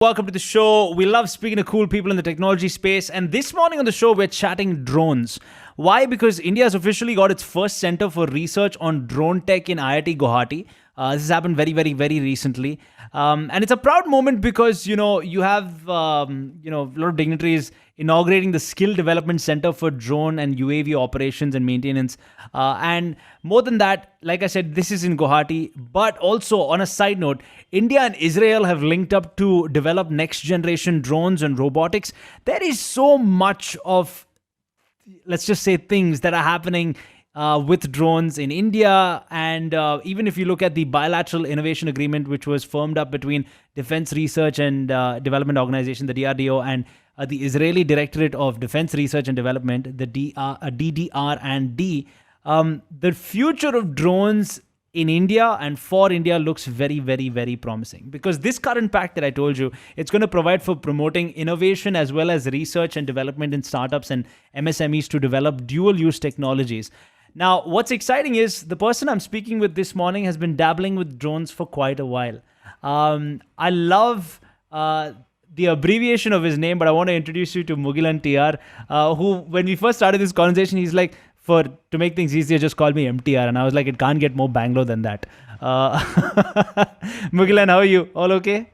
Welcome to the show. We love speaking to cool people in the technology space. And this morning on the show, we're chatting drones. Why? Because India has officially got its first center for research on drone tech in IIT Guwahati. This has happened very recently. And it's a proud moment because, you have, a lot of dignitaries inaugurating the Skill Development Center for Drone and UAV operations and maintenance. And more than that, like I said, this is in Guwahati. But also, on a side note, India and Israel have linked up to develop next generation drones and robotics. There is so much of, let's just say, things that are happening with drones in India. And even if you look at the bilateral innovation agreement, which was firmed up between Defense Research and Development Organization, the DRDO, and the Israeli Directorate of Defense Research and Development, the DDR&D, the future of drones in India and for India looks very promising, because this current pact that I told you, it's going to provide for promoting innovation as well as research and development in startups and MSMEs to develop dual use technologies. Now, what's exciting is the person I'm speaking with this morning has been dabbling with drones for quite a while. I love the abbreviation of his name, but I want to introduce you to Mughilan TR, who, when we first started this conversation, he's like, to make things easier, just call me MTR. And I was like, it can't get more Bangalore than that. Mughilan, how are you? All okay?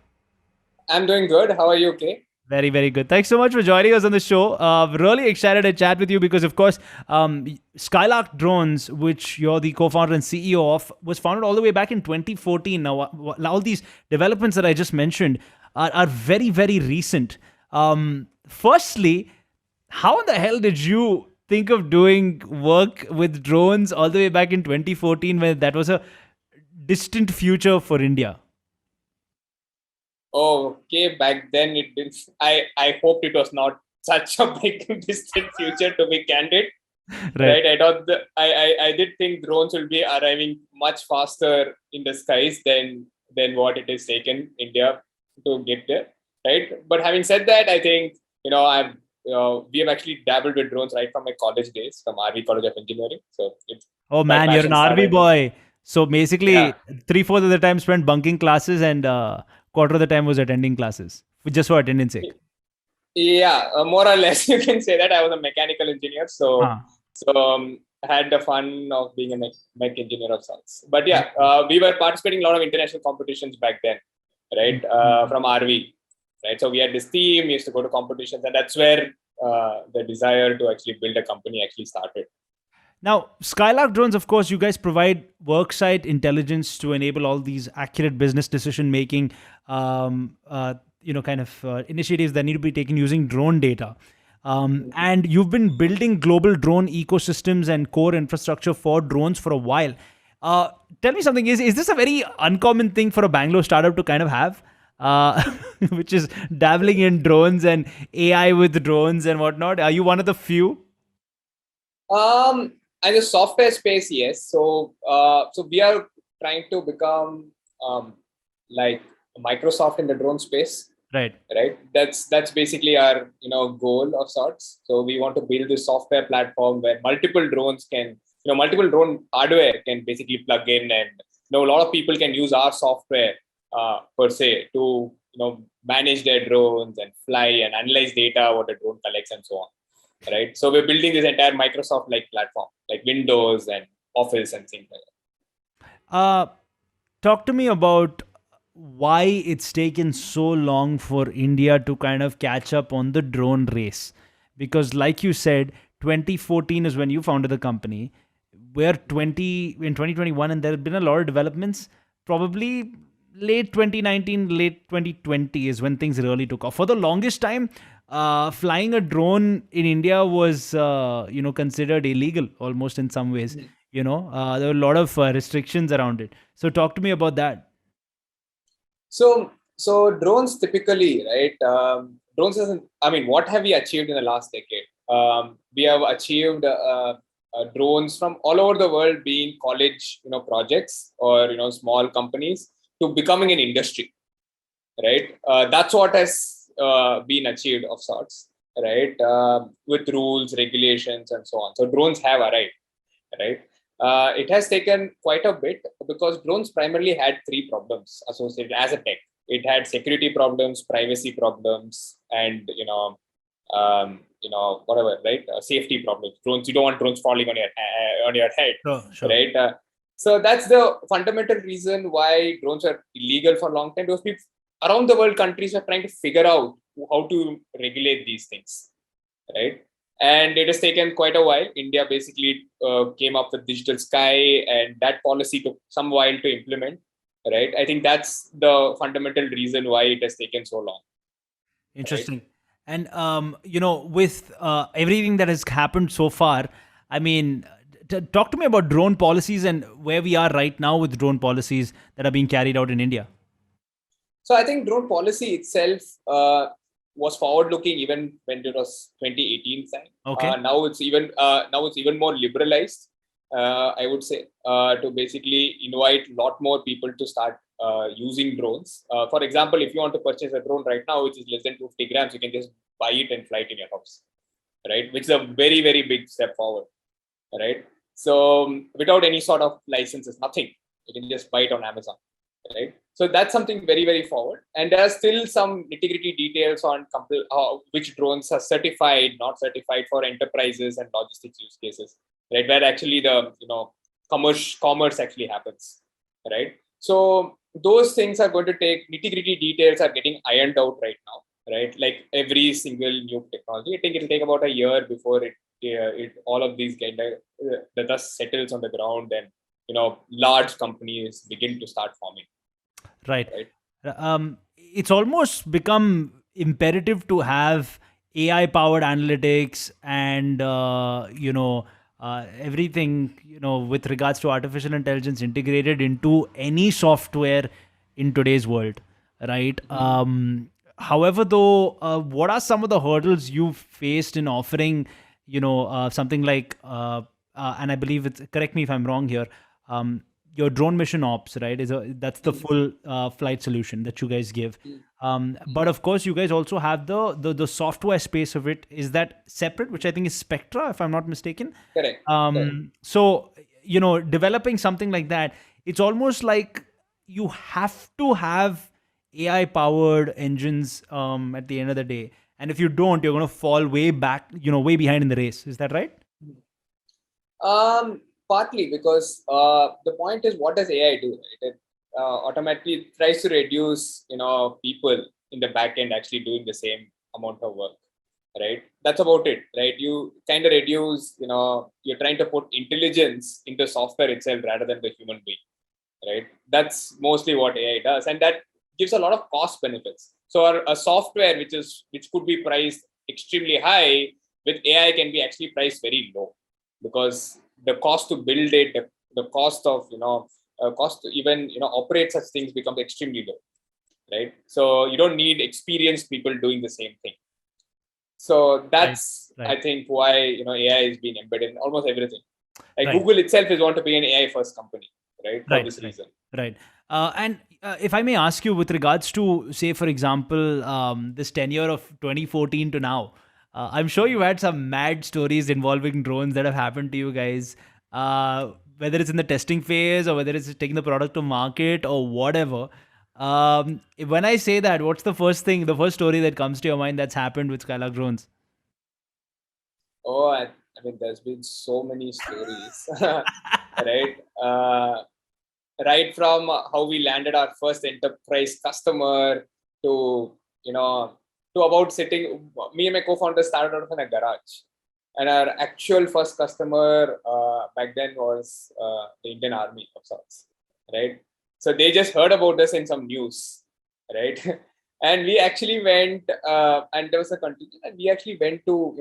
I'm doing good. How are you? Okay. Very good. Thanks so much for joining us on the show. Really excited to chat with you because, of course, Skylark Drones, which you're the co-founder and CEO of, was founded all the way back in 2014. Now, all these developments that I just mentioned are very recent. Firstly, how in the hell did you think of doing work with drones all the way back in 2014 when that was a distant future for India? Okay, back then it didn't. I hoped it was not such a big distant future, to be candid. Right. I did think drones will be arriving much faster in the skies than what it has taken India to get there. Right. But having said that, I think we have actually dabbled with drones right from my college days, from RV College of Engineering. So it's Oh man, you're an RV boy. So basically, yeah. 3/4 of the time spent bunking classes and quarter of the time was attending classes, just for attendance sake. Yeah, more or less, you can say that. I was a mechanical engineer, so I had the fun of being a mech engineer of sorts. But yeah, we were participating in a lot of international competitions back then, right? From RV, right? So we had this team, we used to go to competitions, and that's where the desire to actually build a company actually started. Now, Skylark Drones, of course, you guys provide worksite intelligence to enable all these accurate business decision making, initiatives that need to be taken using drone data. And you've been building global drone ecosystems and core infrastructure for drones for a while. Tell me something, is this a very uncommon thing for a Bangalore startup to kind of have? Which is dabbling in drones and AI with drones and whatnot. Are you one of the few? In the software space, yes. So we are trying to become like Microsoft in the drone space. Right. That's basically our goal of sorts. So we want to build this software platform where multiple drones can, multiple drone hardware can basically plug in, and a lot of people can use our software per se to manage their drones and fly and analyze data what the drone collects and so on. Right. So we're building this entire Microsoft-like platform, like Windows and Office and things like that. Talk to me about why it's taken so long for India to kind of catch up on the drone race. Because like you said, 2014 is when you founded the company. We're in 2021, and there have been a lot of developments. Probably late 2019, late 2020 is when things really took off. For the longest time, flying a drone in India was, considered illegal almost in some ways. There were a lot of restrictions around it. So talk to me about that. So drones typically, right? Drones what have we achieved in the last decade? We have achieved drones from all over the world, being college, projects or small companies, to becoming an industry, right? That's what has been achieved of sorts, right? With rules, regulations, and so on. So drones have arrived, right? It has taken quite a bit because drones primarily had three problems associated as a tech. it had security problems, privacy problems, and whatever, right? Safety problems. Drones, you don't want drones falling on your head, Sure. right? So that's the fundamental reason why drones are illegal for a long time. Those people around the world, countries are trying to figure out how to regulate these things, right? And it has taken quite a while. India basically came up with Digital Sky, and that policy took some while to implement, right? I think that's the fundamental reason why it has taken so long. Interesting. And with everything that has happened so far, I mean, talk to me about drone policies and where we are right now with drone policies that are being carried out in India. So I think drone policy itself was forward-looking even when it was 2018 time. Okay. Now it's even more liberalized. I would say to basically invite a lot more people to start using drones. For example, if you want to purchase a drone right now, which is less than 50 grams, you can just buy it and fly it in your house, right? Which is a very, very big step forward, right? So without any sort of licenses, nothing, you can just buy it on Amazon, right? So that's something very, very forward. And there are still some nitty-gritty details on which drones are certified, not certified for enterprises and logistics use cases, right? Where actually the commerce actually happens, right? So those things are going to take nitty-gritty details are getting ironed out right now, right? Like every single new technology, I think it'll take about a year before it all of these kind of the dust settles on the ground and large companies begin to start forming. Right. It's almost become imperative to have AI powered analytics and everything with regards to artificial intelligence integrated into any software in today's world, right? However, though, what are some of the hurdles you've faced in offering something like and I believe it's, correct me if I'm wrong here, your drone mission ops, right? That's the full flight solution that you guys give. But of course, you guys also have the software space of it. Is that separate? Which I think is Spectra, if I'm not mistaken. Correct. So developing something like that, it's almost like you have to have AI powered engines at the end of the day. And if you don't, you're going to fall way back, way behind in the race. Is that right? Partly because the point is, what does AI do? Right? It automatically tries to reduce, people in the back end actually doing the same amount of work, right? That's about it, right? You kind of reduce, you're trying to put intelligence into software itself rather than the human being, right? That's mostly what AI does, and that gives a lot of cost benefits. So a software which could be priced extremely high with AI can be actually priced very low, because the cost to build it, the cost of cost to even operate such things becomes extremely low, right? So you don't need experienced people doing the same thing. So that's Right. I think why AI is being embedded in almost everything. Like Right. Google itself is want to be an AI first company, right? For this reason. Right. And if I may ask you, with regards to, say, for example, this tenure of 2014 to now, I'm sure you had some mad stories involving drones that have happened to you guys, whether it's in the testing phase or whether it's taking the product to market or whatever. When I say that, what's the first story that comes to your mind that's happened with Skylark Drones? Oh, I mean, there's been so many stories, right? Right from how we landed our first enterprise customer to about sitting. Me and my co-founder started out in a garage, and our actual first customer back then was the Indian Army of sorts, right? So they just heard about us in some news, right? And we actually went, and there was a contingent, and we actually went to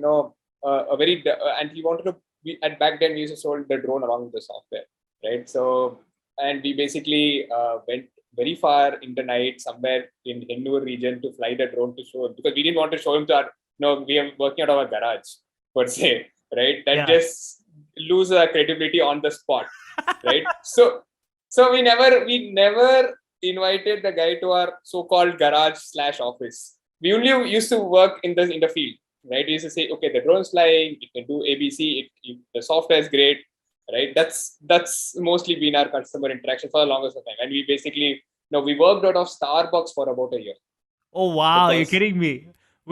and we wanted to. And back then we used to sold the drone along with the software, right? So, and we basically went very far in the night somewhere in Hennur region to fly the drone to show him, because we didn't want to show him to our, we are working out of our garage per se, right? That just lose credibility on the spot, right? So we never invited the guy to our so-called garage / office. We only used to work in the field, right? We used to say, okay, the drone's flying, it can do ABC, the software is great, right? That's mostly been our customer interaction for the longest time. And we basically No, we worked out of Starbucks for about a year Oh wow, you're because kidding me.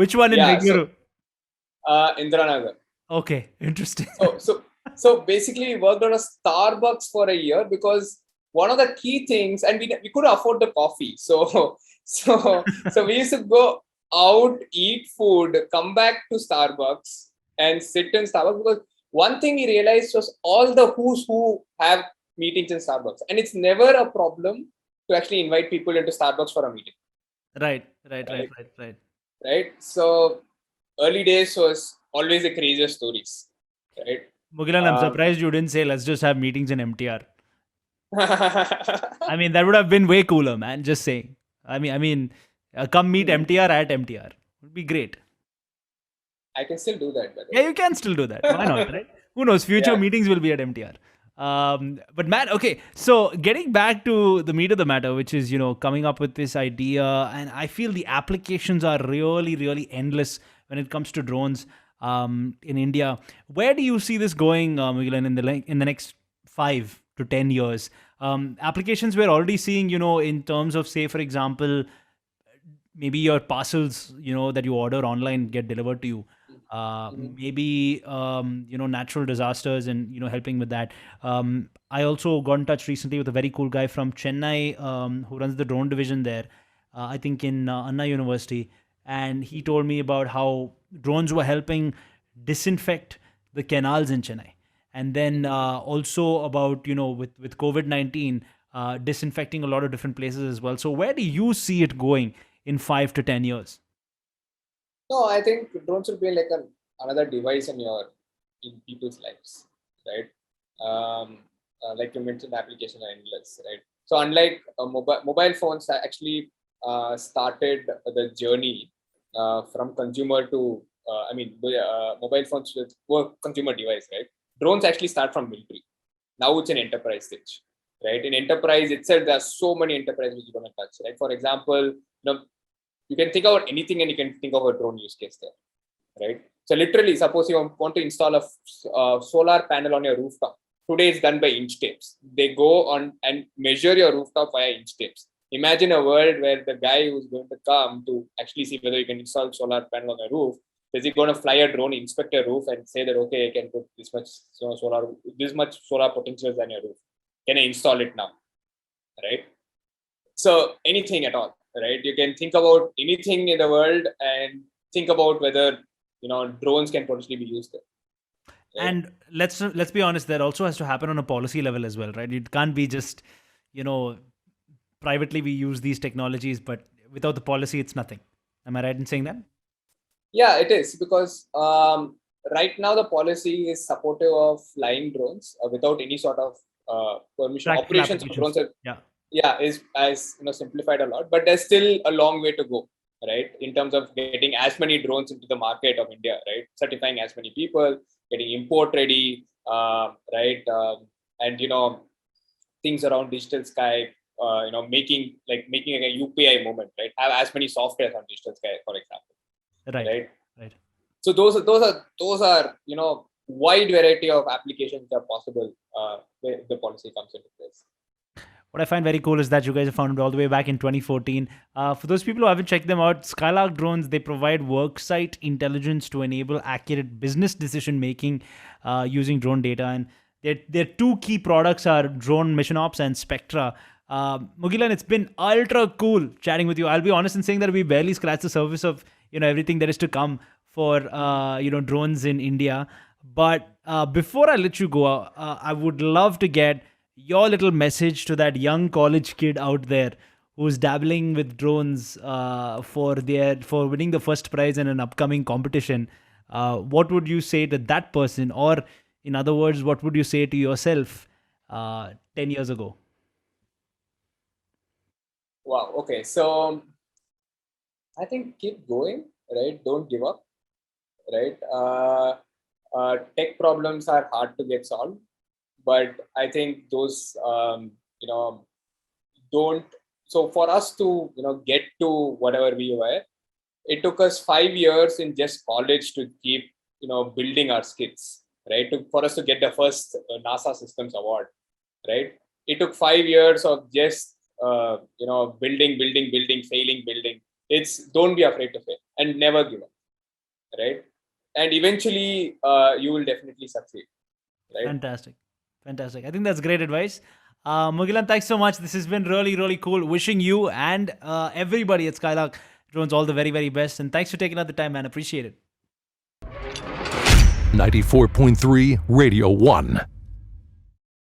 Which one in yeah, so Bengaluru? Indiranagar. Okay, interesting. So basically, we worked on a Starbucks for a year because one of the key things, and we couldn't afford the coffee, so so we used to go out, eat food, come back to Starbucks, and sit in Starbucks because one thing we realized was all the who's who have meetings in Starbucks, and it's never a problem to actually invite people into Starbucks for a meeting, Right, right, right, right? right, right. Right. So early days was always the craziest stories, right? Mughilan, I'm Um, surprised you didn't say let's just have meetings in MTR. I I mean, that would have been way cooler, man. Just saying. Come meet MTR at MTR. Would be great. can still do that, by the Yeah, way. you can still do that. Why not, right? Who knows? Future Yeah. meetings will be at MTR. But man, okay. So getting back to the meat of the matter, which is coming up with this idea, and I feel the applications are really, really endless when it comes to drones in India. Where do you see this going, Mughilan, in the next 5 to 10 years? Applications we're already seeing, in terms of, say, for example, maybe your parcels that you order online get delivered to you, Mhm. maybe natural disasters and helping with that. I also got in touch recently with a very cool guy from Chennai, who runs the drone division there, I think in Anna University, and he told me about how drones were helping disinfect the canals in Chennai, and then also about with COVID-19, disinfecting a lot of different places as well. So where do you see it going in 5 to 10 years? No, I think drones will be like another device in people's lives, right? Like you mentioned, application are endless, right? So unlike mobile phones, actually started the journey from consumer to mobile phones were consumer device, right? Drones actually start from military. Now it's an enterprise stage, right? In enterprise itself, there are so many enterprises which you're gonna touch, right? For example, you can think about anything and you can think of a drone use case there, right? So literally, suppose you want to install a solar panel on your rooftop. Today it's done by inch tapes. They go on and measure your rooftop via inch tapes. Imagine a world where the guy who's going to come to actually see whether you can install solar panel on the roof, is he going to fly a drone, inspect your roof, and say that okay, I can put this much solar potentials on your roof. Can I install it now? Right? So anything at all, right? You can think about anything in the world and think about whether drones can potentially be used there, right? And let's be honest, that also has to happen on a policy level as well, right? It can't be just you know privately we use these technologies, but without the policy, it's nothing. Am I right in saying that? Yeah, it is because right now the policy is supportive of flying drones without any sort of permission. Practical Operations of drones applications. are, Yeah. yeah, is as simplified a lot, but there's still a long way to go, right? In terms of getting as many drones into the market of India, right? Certifying as many people, getting import ready, right? And things around digital sky, making a UPI moment, right? Have as many softwares on digital sky, for example, Right. right? Right. So those are wide variety of applications that are possible where the policy comes into place. What I find very cool is that you guys have found it all the way back in 2014. For those people who haven't checked them out, Skylark Drones, they provide worksite intelligence to enable accurate business decision making using drone data. And their two key products are Drone Mission Ops and Spectra. Mugilan, it's been ultra cool chatting with you. I'll be honest in saying that we barely scratched the surface of everything that is to come for drones in India. But before I let you go, I would love to get your little message to that young college kid out there who's dabbling with drones for winning the first prize in an upcoming competition. What would you say to that person, or in other words, what would you say to yourself 10 years ago? Wow. Okay. So I think keep going, right? Don't give up, right? Tech problems are hard to get solved, but I think those don't. So for us to get to whatever we were, it took us 5 years in just college to keep building our skills, right? For us to get the first NASA Systems Award, right? It took 5 years of just building, failing, building. It's don't be afraid to fail and never give up, right? And eventually, you will definitely succeed, right? Fantastic. Fantastic. I think that's great advice. Mughilan, thanks so much. This has been really, really cool. Wishing you and everybody at Skylark Drones all the very, very best. And thanks for taking out the time, man. Appreciate it. 94.3 Radio 1.